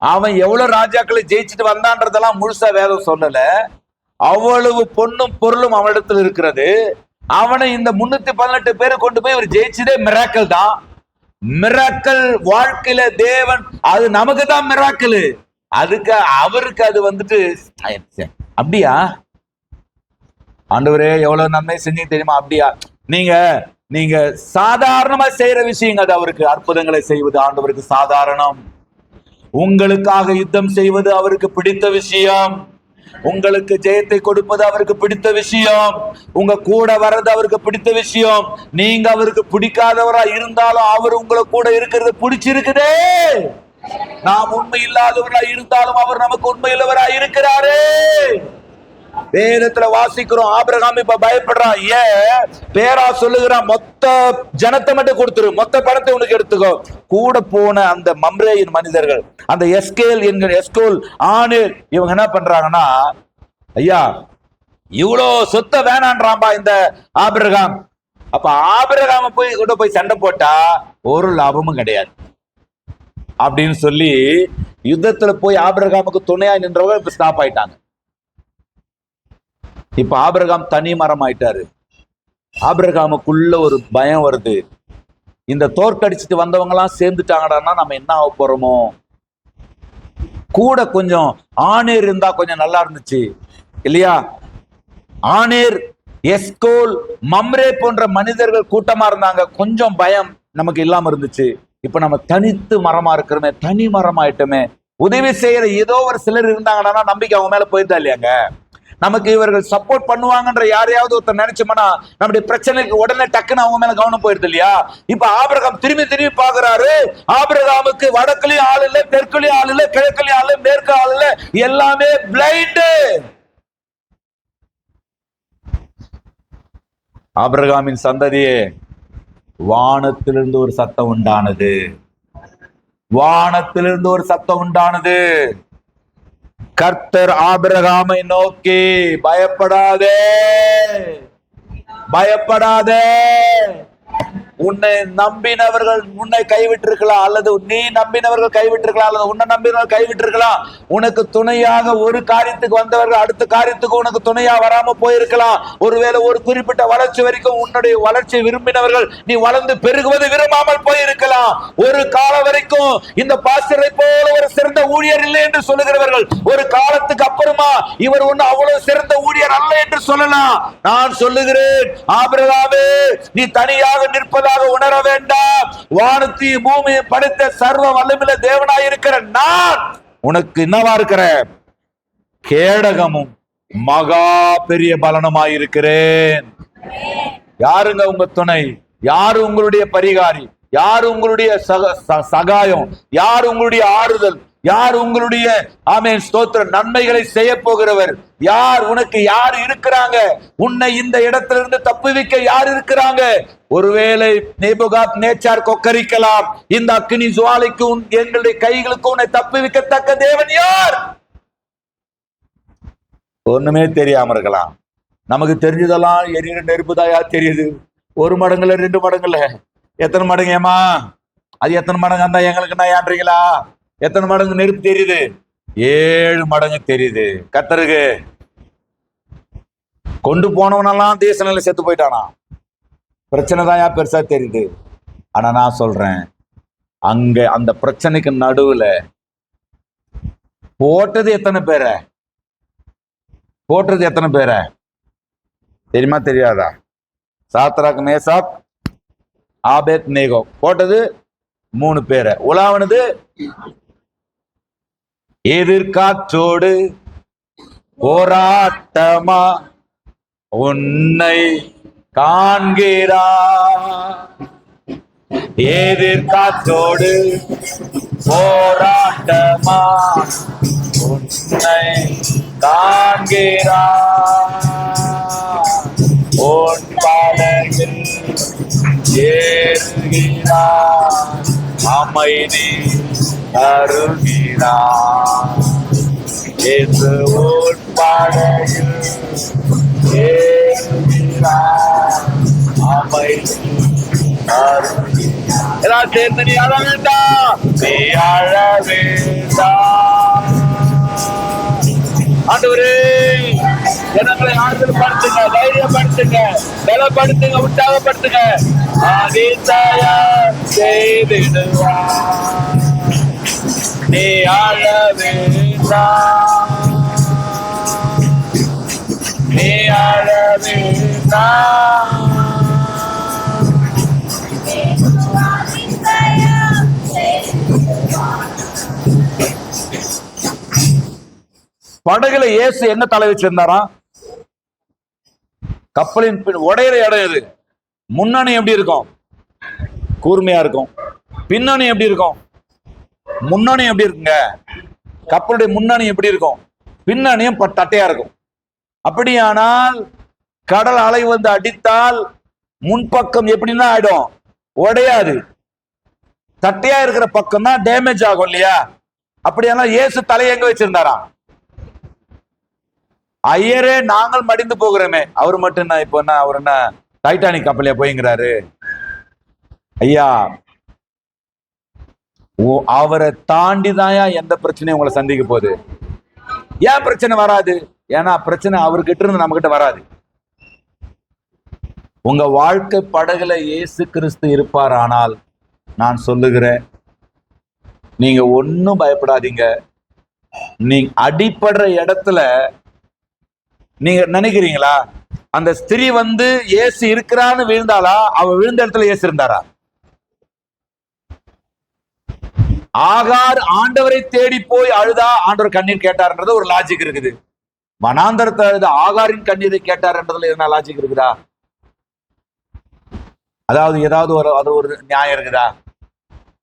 அவன் எவ்வளவு ராஜாக்களை ஜெயிச்சுட்டு வந்தான்றதெல்லாம் முழுசா வேதம் சொல்லல. அவ்வளவு பொண்ணும் பொருளும் அவனிடத்தில் இருக்கிறது. அவனை இந்த 318 பேரை கொண்டு போய் ஒரு ஜெயிச்சதே மிராக்கல் தான். மிராக்கல் வாழ்க்கையில தேவன், அது நமக்கு தான் மிராக்கல், அதுக்கு அவருக்கு அது வந்துட்டு அப்படியா ஆண்டவரே எவ்வளவு நன்மை செஞ்சு தெரியுமா? அப்படியா? நீங்க சாதாரணமா செய்யற விஷயங்க, அது அவருக்கு அற்புதங்களை செய்வது ஆண்டவருக்கு சாதாரணம். உங்களுக்காக யுத்தம் செய்வது அவருக்கு பிடித்த விஷயம். உங்களுக்கு ஜெயத்தை கொடுப்பது அவருக்கு பிடித்த விஷயம். உங்க கூட வர்றது அவருக்கு பிடித்த விஷயம். நீங்க அவருக்கு பிடிக்காதவரா இருந்தாலும் அவர் உங்களை கூட இருக்கிறது பிடிச்சிருக்குதே. நாம் உண்மை இல்லாதவரா இருந்தாலும் அவர் நமக்கு உண்மையுள்ளவரா இருக்கிறாரே. வேதத்துல வாசிக்கிறோம், ஆபிரகாம் இப்ப பயப்படுறான். ஏன்? பேரா சொல்லுகிறான், மொத்த ஜனத்தை மட்டும் கொடுத்துரு, மொத்த பணத்தை உனக்கு எடுத்துக்கோ. கூட போன அந்த மம்ரேயின் மனிதர்கள், அந்த எஸ்கோல் ஆனேர், இவங்க என்ன பண்றாங்கன்னா, ஐயா இவ்வளோ சொத்த வேணான்றான்பா இந்த ஆபிரகாம். அப்ப ஆபிரகாம போய் சண்டை போட்டா ஒரு லாபமும் கிடையாது அப்படின்னு சொல்லி யுத்தத்துல போய் ஆபிரகாமுக்கு துணையா நின்றவங்க இப்ப ஸ்டாப் ஆயிட்டாங்க. இப்ப ஆபிரகாம் தனி மரம் ஆயிட்டாரு. ஆபிரகாமுக்குள்ள ஒரு பயம் வருது, இந்த தோற்கடிச்சிட்டு வந்தவங்க எல்லாம் சேர்ந்துட்டாங்கடான்னா நம்ம என்ன ஆக போறோமோ. கூட கொஞ்சம் ஆனேர் இருந்தா கொஞ்சம் நல்லா இருந்துச்சு இல்லையா? ஆனேர், எஸ்கோல், மம்ரே போன்ற மனிதர்கள் கூட்டமா இருந்தாங்க, கொஞ்சம் பயம் நமக்கு இல்லாம இருந்துச்சு. இப்ப நம்ம தனித்து மரமா இருக்கிறோமே, தனி மரம் ஆயிட்டோமே. உதவி செய்யற ஏதோ ஒரு சிலர் இருந்தாங்கன்னா நம்பிக்கை அவங்க மேல போயிருந்தா இல்லையாங்க? நமக்கு இவர்கள் சப்போர்ட் பண்ணுவாங்கன்ற யாரையாவது ஒருத்தர் நினைச்சோம்னா நம்முடைய பிரச்சனைக்கு உடனே டக்குன்னு அவங்க மேல கவனம் போயிருது இல்லையா? இப்ப ஆபிரகாம் திரும்பி பாக்குறாரு. ஆபிரகாமுக்கு வடக்குலயும் ஆள் இல்ல, தெற்குலயும் ஆள் இல்ல, கிழக்குலயும் ஆள் இல்ல, மேற்கு ஆள் இல்ல, எல்லாமே பிளைண்ட். ஆபிரகாமின் சந்ததியே, வானத்திலிருந்து ஒரு சத்தம் உண்டானது, வானத்திலிருந்து ஒரு சத்தம் உண்டானது. கர்த்தர் ஆபிரகாமை நோக்கி, பயப்படாதே, பயப்படாதே, உன்னை நம்பினவர்கள் உன்னை கைவிட்டிருக்கலாம், அல்லது நீ நம்பினவர்கள் கைவிட்டிருக்கலாம், அல்லது உன்னை நம்பினவர்கள் கைவிட்டிருக்கலாம். உனக்கு துணையாக ஒரு காரியத்துக்கு வந்தவர்கள் அடுத்த காரியத்துக்கு உனக்கு துணையா வராம போயிருக்கலாம். ஒருவேளை ஒரு குறிப்பிட்ட வளர்ச்சி வரைக்கும் உன்னுடைய வளர்ச்சியை விரும்பினவர்கள் நீ வளர்ந்து பெருகுவது விரும்பாமல் போயிருக்கலாம். ஒரு காலம் வரைக்கும் இந்த பாஸ்டரை போல ஒரு சிறந்த ஊழியர் இல்லை என்று சொல்லுகிறவர்கள் ஒரு காலத்துக்கு அப்புறமா இவர் ஒண்ணு அவ்வளவு சிறந்த ஊழியர் அல்ல என்று சொல்லலாம். நான் சொல்லுகிறேன், ஆபிரகாமே, நீ தனியாக நிற்பதாக உணர வேண்டாம். வானத்தையும் பூமியை படைத்த சர்வ வல்லமையுள்ள தேவனாய் இருக்கிற நான் உனக்கு என்னவா இருக்கிறேன்? கேடகமும் மகா பெரிய பலனுமாய் இருக்கிறேன். யாருங்க உங்க துணை? யாரு உங்களுடைய பரிகாரி? யாரு உங்களுடைய சகாயம்? யார் உங்களுடைய ஆறுதல்? யார் உங்களுடைய ஆமென் ஸ்தோத்திர நன்மைகளை செய்ய போகிறவர்? யார் உனக்கு யார் இருக்கிறாங்க? உன்னை இந்த இடத்திலிருந்து தப்புவிக்க யார் இருக்கிறாங்க? ஒருவேளை நேபுகாத்நேச்சார் கொக்கரிக்கலாம், இந்த அக்கினி ஜுவாலைக்கு எங்களுடைய கைகளுக்கு உன்னை தப்புவிக்கத்தக்க தேவன் யார்? ஒண்ணுமே தெரியாம இருக்கலாம். நமக்கு தெரிஞ்சதெல்லாம் எரியிற நெருப்பு தாயா தெரியுது. 1 மடங்குல 2 மடங்குல எத்தனை மடங்கு ஏமா? அது எத்தனை மடங்கு அந்த எங்களுக்கு நான் ஏன்றீங்களா? எத்தனை மடங்கு நெருப்பு தெரியுது? 7 மடங்கு தெரியுது. கர்த்தருக்கு கொண்டு போனவனெல்லாம் தேச நிலை செத்து போயிட்டானா? பிரச்சனை தான் பெருசா தெரியுது. ஆனா நான் சொல்றேன், அங்க அந்த பிரச்சனைக்கு நடுவுல போட்டது எத்தனை பேரை? போட்டது எத்தனை பேரை தெரியுமா தெரியாதா? சாத்ராக், மேசாக், ஆபேத் நேகோ போட்டது 3 பேரை. உலாவனது எதிர்காற்றோடு போராட்டமா உன்னை காண்கிறா. எதிர்காற்றோடு போராட்டமா உன்னை காண்கிறா. உன் பாதையில் ஏறுகிறா, அமைதி தருகிறா. இயேசு உன் பாதையில் ஏறுகிறா, அமைதி தருகிறா. எல்லாம் சேர்ந்து நீ அழ வேண்டாம், நீ அழ வேண்டாம். ஆண்டவரே, ஜனங்களை ஆறுதல் படுத்துங்க, தைரியப்படுத்துங்க, பலப்படுத்துங்க, உற்சாகப்படுத்துங்க. அதிசயம் செய்திடுவார். நீ அழ வேண்டாம், நீ அழ வேண்டாம். படகுல இயேசு என்ன தலை வச்சிருந்தாராம்? கப்பலின் உடையிற இடம் எது? முன்னணி எப்படி இருக்கும்? கூர்மையா இருக்கும். பின்னணி எப்படி இருக்கும்? முன்னணி எப்படி இருக்குங்க? கப்பலுடைய முன்னணி எப்படி இருக்கும்? பின்னணியும் தட்டையா இருக்கும். அப்படியானால் கடல் அலை வந்து அடித்தால் முன்பக்கம் எப்படின்னா ஆயிடும்? உடையாது. தட்டையா இருக்கிற பக்கம் தான் டேமேஜ் ஆகும் இல்லையா? அப்படியானால் இயேசு தலையை எங்க வச்சிருந்தாராம்? ஐயரே, நாங்கள் மடிந்து போகிறோமே, அவர் மட்டும் என்ன இப்போ என்ன அவர் என்ன டைட்டானிக் கப்பலையா போய்ங்கிறாரு? ஐயா, அவரை தாண்டி தாயா எந்த பிரச்சனையும் உங்களை சந்திக்க போகுது. ஏன் பிரச்சனை வராது? ஏன்னா பிரச்சனை அவர்கிட்ட இருந்து நம்ம கிட்ட வராது. உங்க வாழ்க்கை படகுல இயேசு கிறிஸ்து இருப்பார். ஆனால் நான் சொல்லுகிறேன், நீங்க ஒன்னும் பயப்படாதீங்க. நீங்க அடிப்படுற இடத்துல நீங்க நினைக்கிறீங்களா அந்த ஸ்திரீ வந்து இயேசு இருக்கிறான்னு விழுந்தாளா? அவ விழுந்த இடத்துல இயேசு இருந்தாரா? ஆகார் ஆண்டவரை தேடி போய் அழுதா ஆண்டவர் கண்ணீர் கேட்டார்ன்றது ஒரு லாஜிக் இருக்குது. வனாந்தரத்தை அழுத ஆகாரின் கண்ணீரை கேட்டார்ன்றதுல என்ன லாஜிக் இருக்குதா? அதாவது ஏதாவது ஒரு நியாயம் இருக்குதா?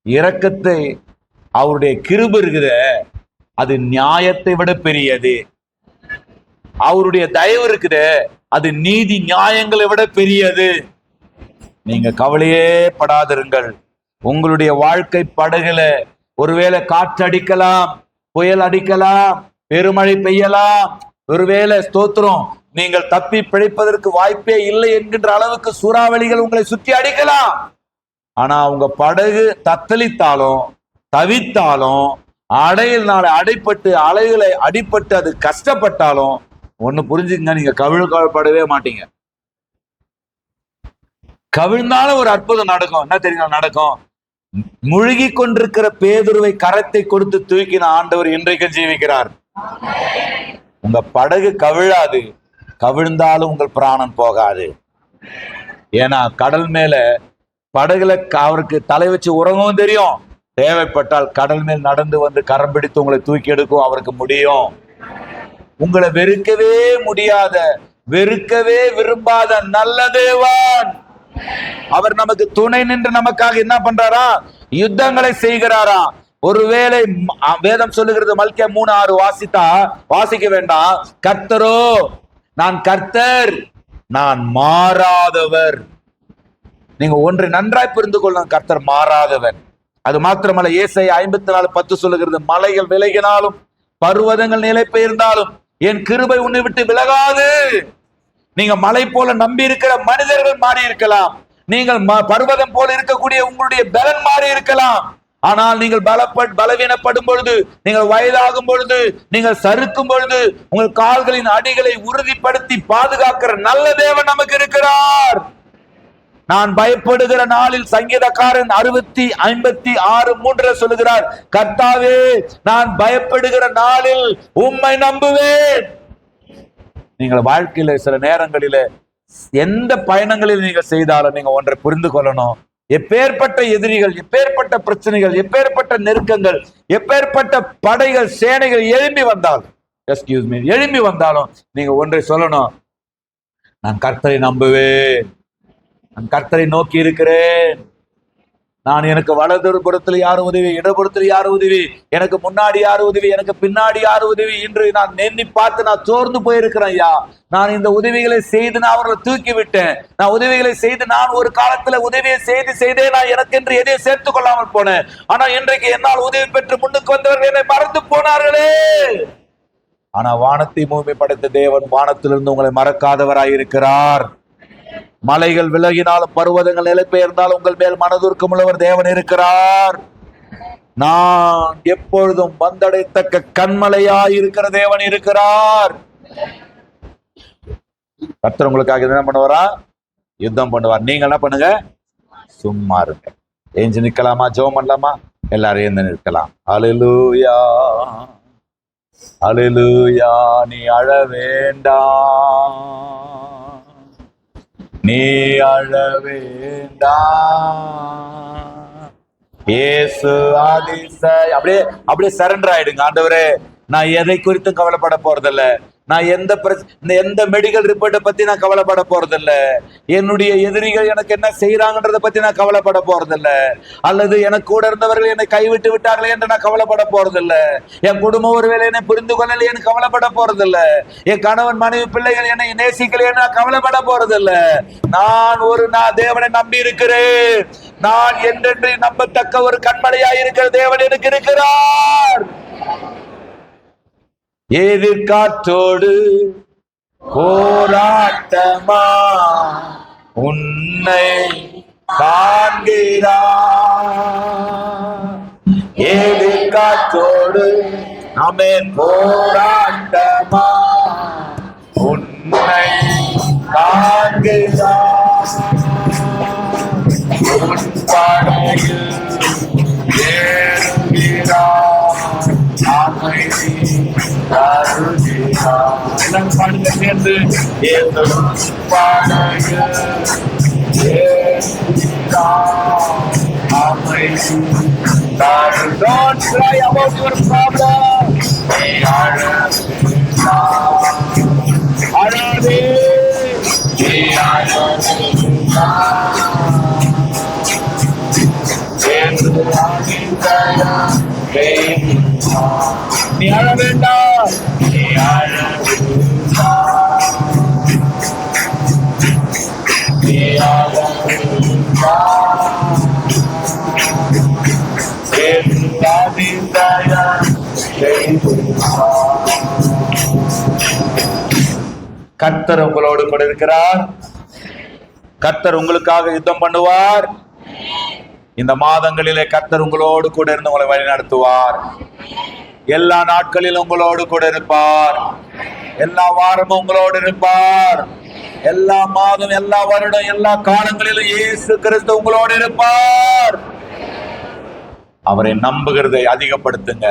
இரக்கத்தை, அவருடைய கிருபை இருக்குது, அது நியாயத்தை விட பெரியது. அவருடைய தயவு இருக்குது, அது நீதி நியாயங்களை விட பெரியது. நீங்க கவலையே படாதிருங்கள். உங்களுடைய வாழ்க்கை படகுல ஒருவேளை காற்று அடிக்கலாம், புயல் அடிக்கலாம், பெருமழை பெய்யலாம். ஒருவேளை ஸ்தோத்திரம் நீங்கள் தப்பி பிழைப்பதற்கு வாய்ப்பே இல்லை என்கின்ற அளவுக்கு சூறாவளிகள் உங்களை சுற்றி அடிக்கலாம். ஆனா உங்க படகு தத்தளித்தாலும் தவித்தாலும் அடையில் நாளை அடைப்பட்டு அலைகளை அடிப்பட்டு அது கஷ்டப்பட்டாலும் ஒண்ணு புரிஞ்சுங்க, நீங்க கவிழ்படவே மாட்டீங்க. கவிழ்ந்தாலும் ஒரு அற்புதம் நடக்கும். என்ன தெரியுங்க நடக்கும்? முழுகி கொண்டிருக்கிற பேதுருவை கரத்தை கொடுத்து தூக்கின ஆண்டவர் இன்றைக்கு ஜீவிக்கிறார். உங்க படகு கவிழாது, கவிழ்ந்தாலும் உங்கள் பிராணம் போகாது. ஏன்னா கடல் மேல படகுல அவருக்கு தலை வச்சு உறங்கவும் தெரியும். தேவைப்பட்டால் கடல் மேல் நடந்து வந்து கரம் பிடித்து உங்களை தூக்கி எடுக்கும் அவருக்கு முடியும். உங்களை வெறுக்கவே முடியாத, வெறுக்கவே விரும்பாத நல்ல தேவன். அவர் நமக்கு துணை நின்று நமக்காக என்ன பண்றாரா? யுத்தங்களை செய்கிறாரா? ஒருவேளை வேதம் சொல்லுகிறது, மல்கியா 3:6 வாசிக்க வேண்டாம். கர்த்தரோ, நான் கர்த்தர், நான் மாறாதவர். நீங்க ஒன்றை நன்றாய் புரிந்து கொள்ளணும், கர்த்தர் மாறாதவர். அது மாத்திரமல்ல, ஏசாயா 54:10 சொல்லுகிறது, மலைகள் விலகினாலும் பர்வதங்கள் நிலை பெயர்ந்தாலும் என் கிருபை உன்னை விட்டு விலகாது. நீங்க மலை போல நம்பி இருக்கிற மனிதர்கள் மாறி இருக்கலாம். நீங்கள் பர்வதம் போல இருக்கக்கூடிய உங்களுடைய பலன் மாறி இருக்கலாம். ஆனால் நீங்கள் பலவீனப்படும் பொழுது, நீங்கள் வயதாகும் பொழுது, நீங்கள் சறுக்கும் பொழுது உங்கள் கால்களின் அடிகளை உறுதிப்படுத்தி பாதுகாக்கிற நல்ல தேவன் நமக்கு இருக்கிறார். நான் பயப்படுகிற நாளில் சங்கீதக்காரன் 56:3 சொல்லுகிறார், கர்த்தாவே நான் பயப்படுகிற நாளில் உம்மை நம்புவேன். நீங்கள் வாழ்க்கையில சில நேரங்களில எந்த பயணங்களில் நீங்கள் செய்தாலும் நீங்க ஒன்றை புரிந்து கொள்ளணும். எப்பேற்பட்ட எதிரிகள், எப்பேற்பட்ட பிரச்சனைகள், எப்பேற்பட்ட நெருக்கங்கள், எப்பேற்பட்ட படைகள், சேனைகள் எழும்பி வந்தாலும் நீங்க ஒன்றை சொல்லணும், நான் கர்த்தரை நம்புவேன், நான் கர்த்தரை நோக்கி இருக்கிறேன். நான் எனக்கு வலது புறத்தில் யார் உதவி, இடப்புறத்தில் யார் உதவி, எனக்கு முன்னாடி யார் உதவி, எனக்கு பின்னாடி யார் உதவி என்று நான் எண்ணி பார்த்து நான் சோர்ந்து போயிருக்கிறேன். ஐயா, நான் இந்த உதவிகளை செய்து நான் அவர்களை தூக்கி விட்டேன். நான் உதவிகளை செய்து நான் ஒரு காலத்துல உதவியை செய்தே நான் எனக்கு என்று எதையும் சேர்த்துக் கொள்ளாமல் போனேன். ஆனா இன்றைக்கு என்னால் உதவி பெற்று முன்னுக்கு வந்தவர்கள் என்னை மறந்து போனார்களே. ஆனா வானத்தை பூமி படைத்த தேவன் வானத்திலிருந்து உங்களை மறக்காதவராய் இருக்கிறார். மலைகள் விலகினாலும் பர்வதங்கள் நிலை பெயர்ந்தாலும் உங்கள் மேல் மனதுருக்கம் உள்ளவர் தேவன் இருக்கிறார். நான் எப்பொழுதும் வந்தடைத்தக்க கண்மலையாய் இருக்கிற தேவன் இருக்கிறார். கர்த்தர் உங்களுக்காக என்ன பண்ணுவாரா? யுத்தம் பண்ணுவார். நீங்க என்ன பண்ணுங்க? சும்மா இருங்க. ஏஞ்சி நிக்கலாமா? ஜெபம் பண்ணலாமா? எல்லாரும் எழுந்து நிற்கலாம். அல்லேலூயா, அல்லேலூயா. நீ அழ வேண்டாம், நீ அழ வேண்டாம். இயேசு அதிசயம். அப்படியே சரண்டர் ஆயிடுங்க. ஆண்டவரே, நான் எதை குறித்தும் கவலைப்பட போறதில்ல. நான் எந்த மெடிக்கல் ரிப்போர்ட்டை பத்தி நான் கவலைப்பட போறதில்ல. என்னுடைய எதிரிகள் எனக்கு என்ன செய்யறாங்கன்றத பத்தி நான் கவலைப்பட போறதில்ல. அல்லது எனக்கு கூட இருந்தவர்கள் என்னை கைவிட்டு விட்டார்களே என்று நான் கவலைப்பட போறதில்ல. என் குடும்பம் ஒருவேளை என்னை புரிந்து கொள்ளலையேன்னு கவலைப்பட போறதில்ல. என் கணவன் மனைவி பிள்ளைகள் என்னை நேசிக்கலையேன்னு நான் கவலைப்பட போறதில்ல. நான் தேவனை நம்பி இருக்கிறேன். நான் என்றென்று நம்பத்தக்க ஒரு கண்மலையாய் இருக்கிற தேவன் எனக்கு இருக்கிறார். எதிர்காற்றோடு போராட்டமா உன்னை காண்கிறார். எதிர்காற்றோடு ஆமென் போராட்டமா உன்னை காண்கிறார். உன் படையில் ஏறுகிறார், அமைதி எல்லாம் பாடுங்க சேர்ந்து. Don't cry about your problem. அழாதே, நீ அழ வேண்டாம், நீ அழ வேண்டாம், நீ அழ வேண்டாம். கர்த்தர் உங்களோடு கூட இருக்கிறார். கர்த்தர் உங்களுக்காக யுத்தம் பண்ணுவார். இந்த மாதங்களிலே கர்த்தர் உங்களோடு கூட இருந்து உங்களை வழி நடத்துவார். எல்லா நாட்களிலும் உங்களோடு கூட இருப்பார். எல்லா வாரமும் உங்களோடு இருப்பார். எல்லா மாதம், எல்லா வருடம், எல்லா காலங்களிலும் இயேசு கிறிஸ்து உங்களோடு இருப்பார். அவரை நம்புகிறதை அதிகப்படுத்துங்க.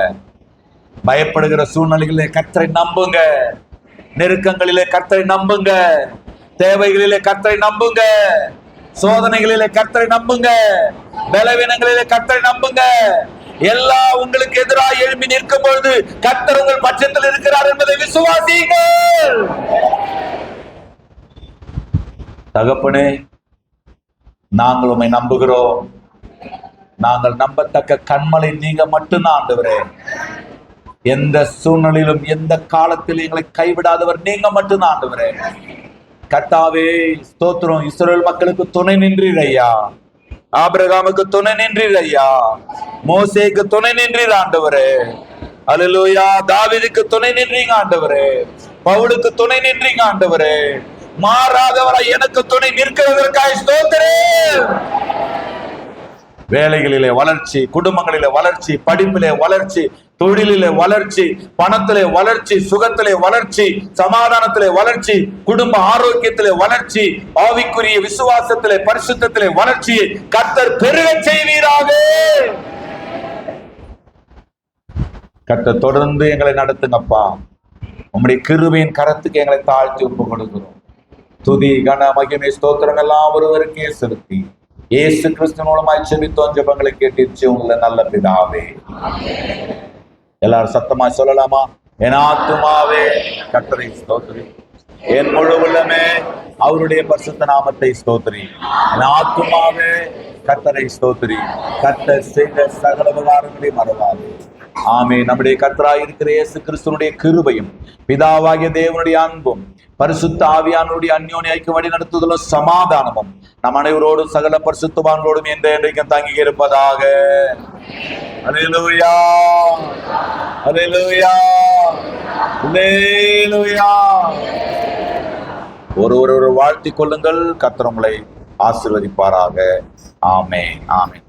பயப்படுகிற சூழ்நிலைகளிலே கர்த்தரை நம்புங்க. நெருக்கங்களிலே கர்த்தரை நம்புங்க. தேவைகளிலே கர்த்தரை நம்புங்க. சோதனைகளிலே கர்த்தரை நம்புங்க. பலவீனங்களிலே கர்த்தரை நம்புங்க. எல்லாம் உங்களுக்கு எதிராக எழும்பி நிற்கும் பொழுது கர்த்தர் உங்கள் பட்சத்தில் இருக்கிறார் என்பதை விசுவாசியுங்கள். தகப்பனே, நாங்கள் உம்மை நம்புகிறோம். நாங்கள் நம்பத்தக்க கண்மலை நீங்க மட்டும்தான் ஆண்டவரே. எந்த சூழ்நிலையிலும் எந்த காலத்தில் எங்களை கைவிடாதவர் நீங்க மட்டும்தான் ஆண்டவரே. கர்த்தாவே ஸ்தோத்திரம். இஸ்ரவேல் மக்களுக்கு துணை நின்றீர் ஐயா. ஆபிரகாமுக்கு துணை நின்றீர் ஐயா. மோசேக்கு துணை நின்றீர் ஆண்டவரே. அல்லேலூயா. தாவீதுக்கு துணை நின்றீங்க ஆண்டவரே. பவுலுக்கு துணை நின்றீங்க ஆண்டவரே. மாறாதவராய் எனக்கு துணை நிற்கிறதற்காய் ஸ்தோத்திரம். வேலைகளிலே வளர்ச்சி, குடும்பங்களிலே வளர்ச்சி, படிப்பிலே வளர்ச்சி, தொழிலிலே வளர்ச்சி, பணத்திலே வளர்ச்சி, சுகத்திலே வளர்ச்சி, சமாதானத்திலே வளர்ச்சி, குடும்ப ஆரோக்கியத்திலே வளர்ச்சி, ஆவிக்குரிய விசுவாசத்திலே பரிசுத்தத்திலே வளர்ச்சி கர்த்தர் பெருக செய்வீராக. கர்த்தர் தொடர்ந்து எங்களை நடத்துங்கப்பா. உம்முடைய கிருபையின் கரத்துக்கு எங்களை தாழ்த்தி ஒப்பு கொடுக்கிறோம். துதி கன மகிமை ஸ்தோத்திரம் எல்லாம் ஒருவருக்கே செலுத்தி இயேசு கிறிஸ்து மூலமாய் செபித்தோம் ஜெபங்களை கேட்டிருச்சு உங்களை நல்ல பிதாவே. எல்லாரும் சத்தமாய் சொல்லலாமா? என் ஆத்துமாவே கர்த்தரை ஸ்தோத்திரி, என் முழு உள்ளமே அவருடைய பரிசுத்த நாமத்தை ஸ்தோத்திரி. என் ஆத்துமாவே கர்த்தரை ஸ்தோத்திரி, கர்த்தர் செய்த சகல உபகாரங்களை மறவாது. ஆமே. நம்முடைய கர்த்தராய் இருக்கிற இயேசு கிறிஸ்துனுடைய கிருபையும் பிதாவாகிய தேவனுடைய அன்பும் பரிசுத்த ஆவியானுடைய அந்யோன்ய ஐக்கியம் வழி நடத்துதலும் சமாதானமும் நம் அனைவரோடும் சகல பரிசுத்தவான்களோடும் எந்த என்றைக்கும் தங்கி இருப்பதாக. அல்லேலூயா, அல்லேலூயா, அல்லேலூயா. ஒரு வாழ்த்திக் கொள்ளுங்கள். கர்த்தர் உங்களை ஆசீர்வதிப்பாராக. ஆமென், ஆமென்.